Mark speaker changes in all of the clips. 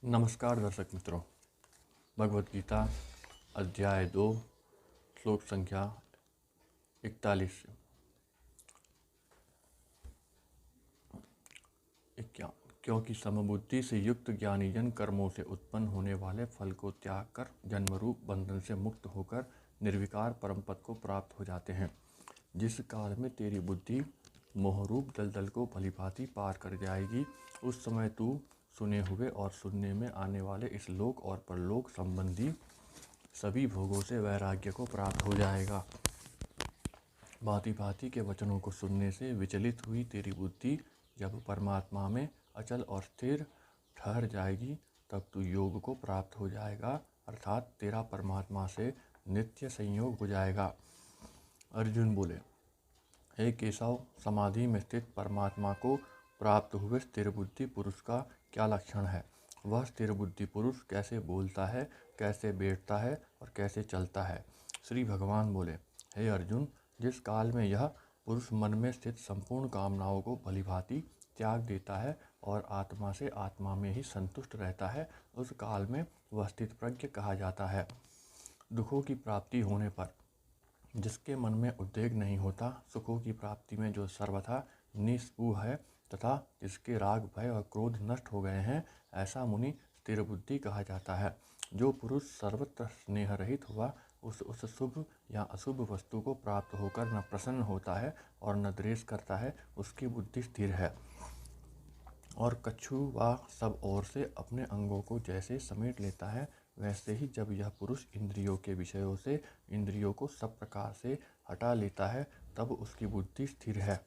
Speaker 1: नमस्कार दर्शक मित्रों। भगवत गीता अध्याय 2 श्लोक संख्या 41 51। क्योंकि समबुद्धि से युक्त ज्ञानी जन कर्मों से उत्पन्न होने वाले फल को त्याग कर जन्मरूप बंधन से मुक्त होकर निर्विकार परम पद को प्राप्त हो जाते हैं। जिस काल में तेरी बुद्धि मोहरूप दलदल को भलीभांति पार कर जाएगी, उस समय तू सुने हुए और सुनने में आने वाले इस लोक और परलोक संबंधी सभी भोगों से वैराग्य को प्राप्त हो जाएगा। भांति भांति के वचनों को सुनने से विचलित हुई तेरी बुद्धि जब परमात्मा में अचल और स्थिर ठहर जाएगी, तब तू योग को प्राप्त हो जाएगा, अर्थात तेरा परमात्मा से नित्य संयोग हो जाएगा। अर्जुन बोले, हे केशव, समाधि में स्थित परमात्मा को प्राप्त हुए स्थिर बुद्धि पुरुष का क्या लक्षण है? वह स्थिर बुद्धि पुरुष कैसे बोलता है, कैसे बैठता है और कैसे चलता है? श्री भगवान बोले, हे अर्जुन, जिस काल में यह पुरुष मन में स्थित संपूर्ण कामनाओं को भलीभांति त्याग देता है और आत्मा से आत्मा में ही संतुष्ट रहता है, उस काल में वह स्थित प्रज्ञ कहा जाता है। दुखों की प्राप्ति होने पर जिसके मन में उद्वेग नहीं होता, सुखों की प्राप्ति में जो सर्वथा निस्पृह है तथा जिसके राग भय और क्रोध नष्ट हो गए हैं, ऐसा मुनि स्थिर बुद्धि कहा जाता है। जो पुरुष सर्वत्र स्नेह रहित हुआ उस शुभ या अशुभ वस्तु को प्राप्त होकर न प्रसन्न होता है और न द्वेष करता है, उसकी बुद्धि स्थिर है। और कछु व सब ओर से अपने अंगों को जैसे समेट लेता है, वैसे ही जब यह पुरुष इंद्रियों के विषयों से इंद्रियों को सब प्रकार से हटा लेता है, तब उसकी बुद्धि स्थिर है,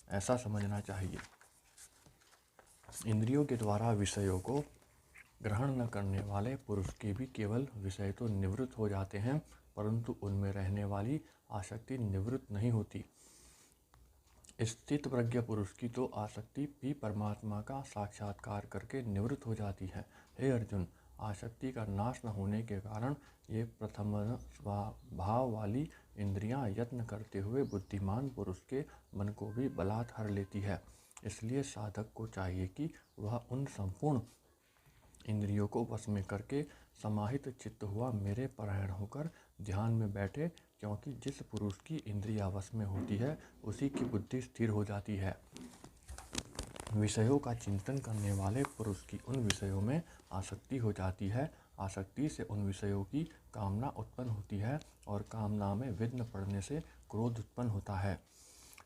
Speaker 1: ऐसा समझना चाहिए। इंद्रियों के द्वारा विषयों को ग्रहण न करने वाले पुरुष के भी केवल विषय तो निवृत्त हो जाते हैं, परंतु उनमें रहने वाली आसक्ति निवृत्त नहीं होती। स्थित प्रज्ञ पुरुष की तो आसक्ति भी परमात्मा का साक्षात्कार करके निवृत्त हो जाती है। हे अर्जुन, आसक्ति का नाश न होने के कारण ये प्रथम स्वभाव वाली इंद्रियां यत्न करते हुए बुद्धिमान पुरुष के मन को भी बलात् हर लेती है। इसलिए साधक को चाहिए कि वह उन संपूर्ण इंद्रियों को वश में करके समाहित चित्त हुआ मेरे परायण होकर ध्यान में बैठे, क्योंकि जिस पुरुष की इंद्रिया वश में होती है उसी की बुद्धि स्थिर हो जाती है। विषयों का चिंतन करने वाले पुरुष की उन विषयों में आसक्ति हो जाती है। आसक्ति से उन विषयों की कामना उत्पन्न होती है और कामना में विघ्न पड़ने से क्रोध उत्पन्न होता है।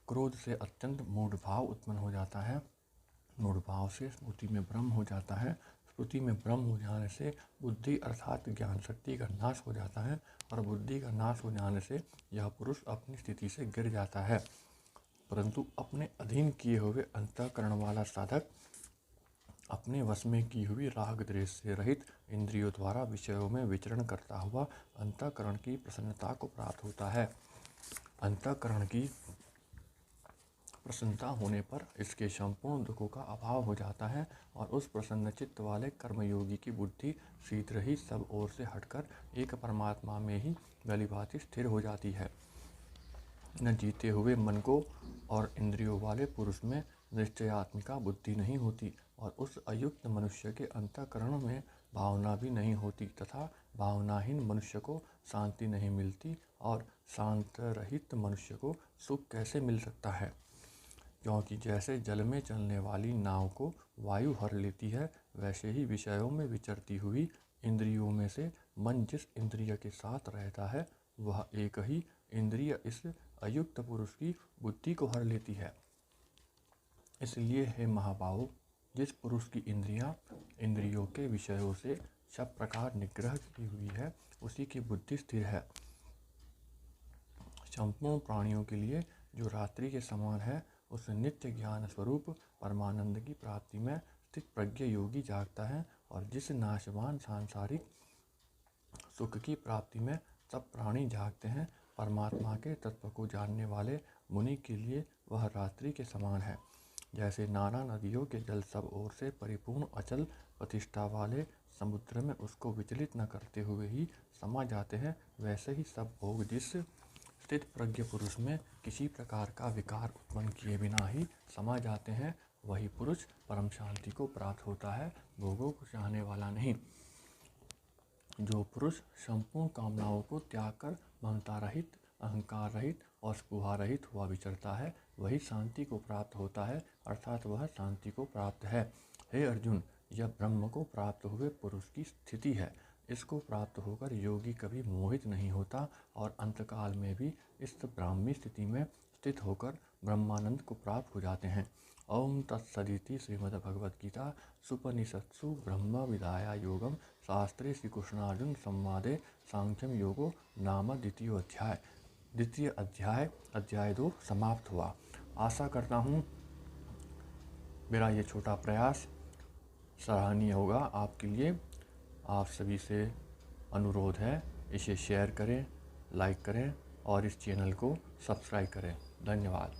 Speaker 1: क्रोध से अत्यंत मूढ़ भाव उत्पन्न हो जाता है। मूढ़ भाव से स्मृति में भ्रम हो जाता है। स्मृति में भ्रम हो जाने से बुद्धि अर्थात ज्ञान शक्ति का नाश हो जाता है और बुद्धि का नाश हो जाने से यह पुरुष अपनी स्थिति से गिर जाता है। परंतु अपने अधीन किए हुए अंतःकरण वाला साधक अपने वश में की हुई राग द्वेष से रहित इंद्रियों द्वारा विषयों में विचरण करता हुआ अंतःकरण की प्रसन्नता को प्राप्त होता है। अंतःकरण की प्रसन्नता होने पर इसके संपूर्ण दुखों का अभाव हो जाता है और उस प्रसन्न चित्त वाले कर्मयोगी की बुद्धि शीघ्र ही सब ओर से हटकर एक परमात्मा में ही भलीभांति स्थिर हो जाती है। न जीते हुए मन को और इंद्रियों वाले पुरुष में निश्चयात्मिका बुद्धि नहीं होती और उस अयुक्त मनुष्य के अंतःकरण में भावना भी नहीं होती तथा भावनाहीन मनुष्य को शांति नहीं मिलती और शांत रहित मनुष्य को सुख कैसे मिल सकता है? क्योंकि जैसे जल में चलने वाली नाव को वायु हर लेती है, वैसे ही विषयों में विचरती हुई इंद्रियों में से मन जिस इंद्रिय के साथ रहता है, वह एक ही इंद्रिय इस अयुक्त पुरुष की बुद्धि को हर लेती है। इसलिए हे महाबाहो, जिस पुरुष की इंद्रियों के विषयों से सब प्रकार निग्रह की हुई है, उसी की बुद्धि स्थिर है। संपूर्ण प्राणियों के लिए जो रात्रि के समान है, उस नित्य ज्ञान स्वरूप परमानंद की प्राप्ति में स्थित प्रज्ञ योगी जागता है और जिस नाशवान सांसारिक सुख की प्राप्ति में सब प्राणी जागते हैं, परमात्मा के तत्व को जानने वाले मुनि के लिए वह रात्रि के समान है। जैसे नाना नदियों के जल सब ओर से परिपूर्ण अचल प्रतिष्ठा वाले समुद्र में उसको विचलित न करते हुए ही समा जाते हैं, वैसे ही सब भोग जिस स्थित प्रज्ञ पुरुष में किसी प्रकार का विकार उत्पन्न किए बिना ही समा जाते हैं वही पुरुष परम शांति को प्राप्त होता है, भोगों को चाहने वाला नहीं। जो पुरुष संपूर्ण कामनाओं को त्याग कर ममता रहित, अहंकार रहित और स्पृहा रहित हुआ विचरता है, वही शांति को प्राप्त होता है, अर्थात वह शांति को प्राप्त है। हे अर्जुन, यह ब्रह्म को प्राप्त हुए पुरुष की स्थिति है। इसको प्राप्त होकर योगी कभी मोहित नहीं होता और अंतकाल में भी इस ब्राह्मी स्थिति में स्थित होकर ब्रह्मानंद को प्राप्त हो जाते हैं। ओम तत्सदिति श्रीमद्भगवद्गीता सुपनिषत्सु ब्रह्म विद्या योगम शास्त्रे श्री कृष्णार्जुन संवादे सांख्यम योगो नाम द्वितीय अध्याय 2 समाप्त हुआ। आशा करता हूँ मेरा ये छोटा प्रयास सराहनीय होगा आपके लिए। आप सभी से अनुरोध है, इसे शेयर करें, लाइक करें और इस चैनल को सब्सक्राइब करें। धन्यवाद।